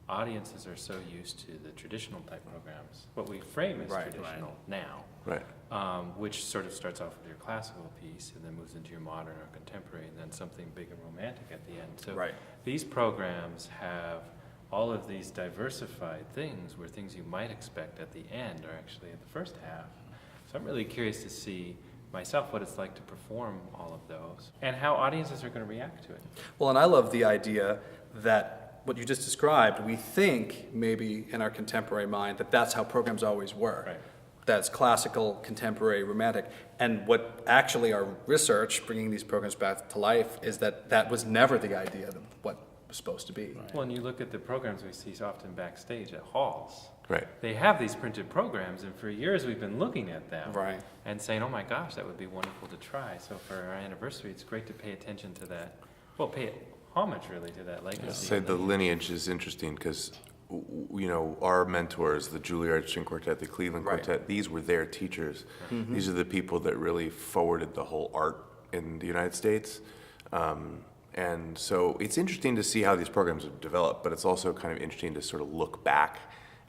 audiences are so used to the traditional type programs, what we frame as traditional now, which sort of starts off with your classical piece and then moves into your modern or contemporary and then something big and romantic at the end. So these programs have all of these diversified things where things you might expect at the end are actually at the first half. So I'm really curious to see myself what it's like to perform all of those and how audiences are going to react to it. Well, and I love the idea that what you just described, we think maybe in our contemporary mind that that's how programs always were. Right. That's classical, contemporary, romantic. And what actually our research, bringing these programs back to life, is that that was never the idea of what was supposed to be. Right. Well, and you look at the programs we see often backstage at halls. Right. They have these printed programs, and for years we've been looking at them and saying, oh my gosh, that would be wonderful to try. So for our anniversary, it's great to pay attention to that. Well, pay homage really to that legacy. I'd say the lineage is interesting because, you know, our mentors, the Juilliard String Quartet, the Cleveland Quartet, these were their teachers. Mm-hmm. These are the people that really forwarded the whole art in the United States. And so it's interesting to see how these programs have developed, but it's also kind of interesting to sort of look back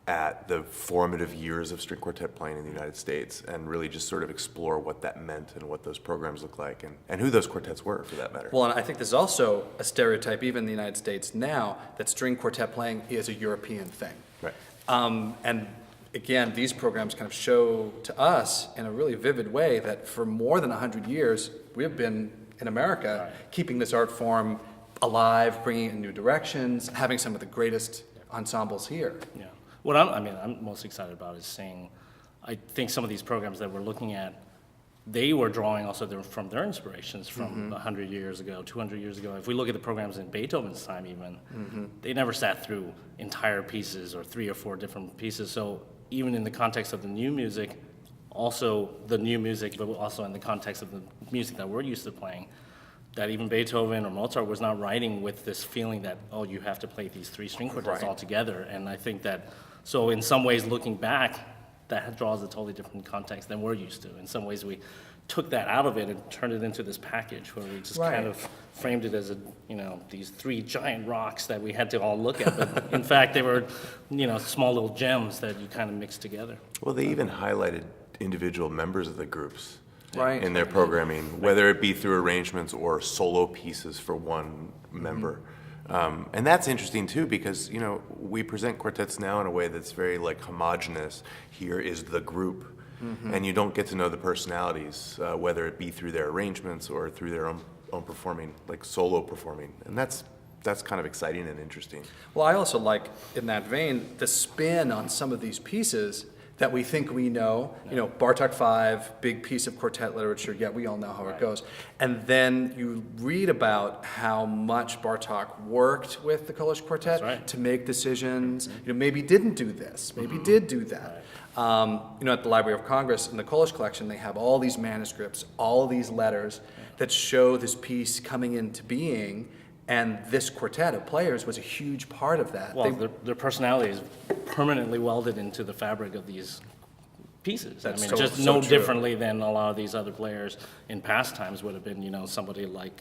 at the formative years of string quartet playing in the United States and really just sort of explore what that meant and what those programs look like and who those quartets were, for that matter. Well, and I think there's also a stereotype, even in the United States now, that string quartet playing is a European thing. Right. And again, these programs kind of show to us in a really vivid way that for more than 100 years, we've been in America keeping this art form alive, bringing it in new directions, having some of the greatest ensembles here. Yeah. What I'm most excited about is seeing, I think some of these programs that we're looking at, they were drawing also from their inspirations from 100 years ago, 200 years ago. If we look at the programs in Beethoven's time even, they never sat through entire pieces or 3 or 4 different pieces. So even in the context of the new music, also the new music, but also in the context of the music that we're used to playing, that even Beethoven or Mozart was not writing with this feeling that, oh, you have to play these 3 string quartets all together. And I think that, so in some ways looking back, that draws a totally different context than we're used to. In some ways we took that out of it and turned it into this package where we just kind of framed it as these 3 giant rocks that we had to all look at. But in fact, they were, small little gems that you kind of mixed together. Well, they even highlighted individual members of the groups in their programming, whether it be through arrangements or solo pieces for one member. And that's interesting too, because we present quartets now in a way that's very like homogenous. Here is the group, and you don't get to know the personalities, whether it be through their arrangements or through their own performing, like solo performing, and that's kind of exciting and interesting. Well, I also like, in that vein, the spin on some of these pieces that we think we know. Bartók 5, big piece of quartet literature, yet we all know how it goes. And then you read about how much Bartók worked with the Polish Quartet to make decisions, maybe didn't do this, maybe did do that. At the Library of Congress, in the Polish collection, they have all these manuscripts, all these letters that show this piece coming into being, and this quartet of players was a huge part of that. Well, their personality is permanently welded into the fabric of these pieces. Just no differently than a lot of these other players in past times would have been, somebody like,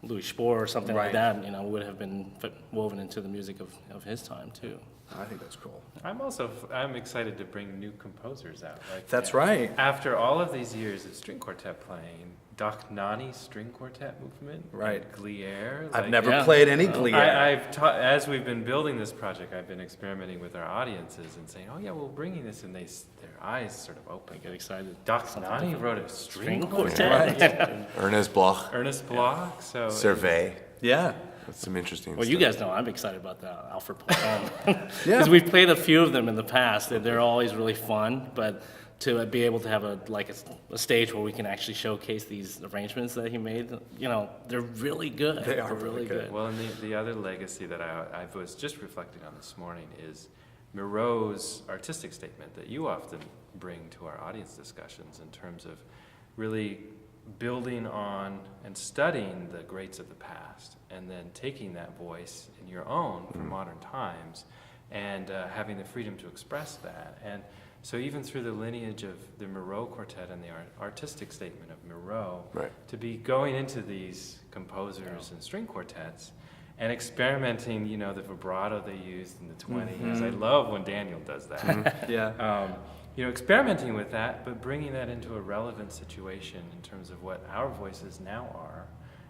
Louis Spohr or something like that, would have been woven into the music of his time too. I think that's cool. I'm excited to bring new composers out. That's right. After all of these years of string quartet playing, Dochnani string quartet movement, Glier. I've never played any Glier. As we've been building this project, I've been experimenting with our audiences and saying, "Oh yeah, we're bringing this," and their eyes sort of open. They get excited. Dochnani wrote a string quartet. Ernest Bloch. So Servais. Yeah. That's some interesting stuff. You guys know I'm excited about the Alfred Poisson. Because we've played a few of them in the past, and they're always really fun, but to be able to have a stage where we can actually showcase these arrangements that he made, they're really good. They are really good. Well, and the other legacy that I was just reflecting on this morning is Miró's artistic statement that you often bring to our audience discussions in terms of really building on and studying the greats of the past and then taking that voice in your own for modern times and having the freedom to express that. And so even through the lineage of the Miró Quartet and the artistic statement of Miró, to be going into these composers and string quartets and experimenting, you know, the vibrato they used in the 20s. I love when Daniel does that. Yeah. You know, experimenting with that, but bringing that into a relevant situation in terms of what our voices now are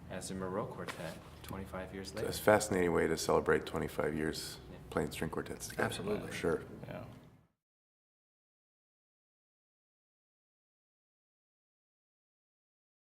as a Miró Quartet 25 years later. It's a fascinating way to celebrate 25 years playing string quartets together. Absolutely. For sure. Yeah.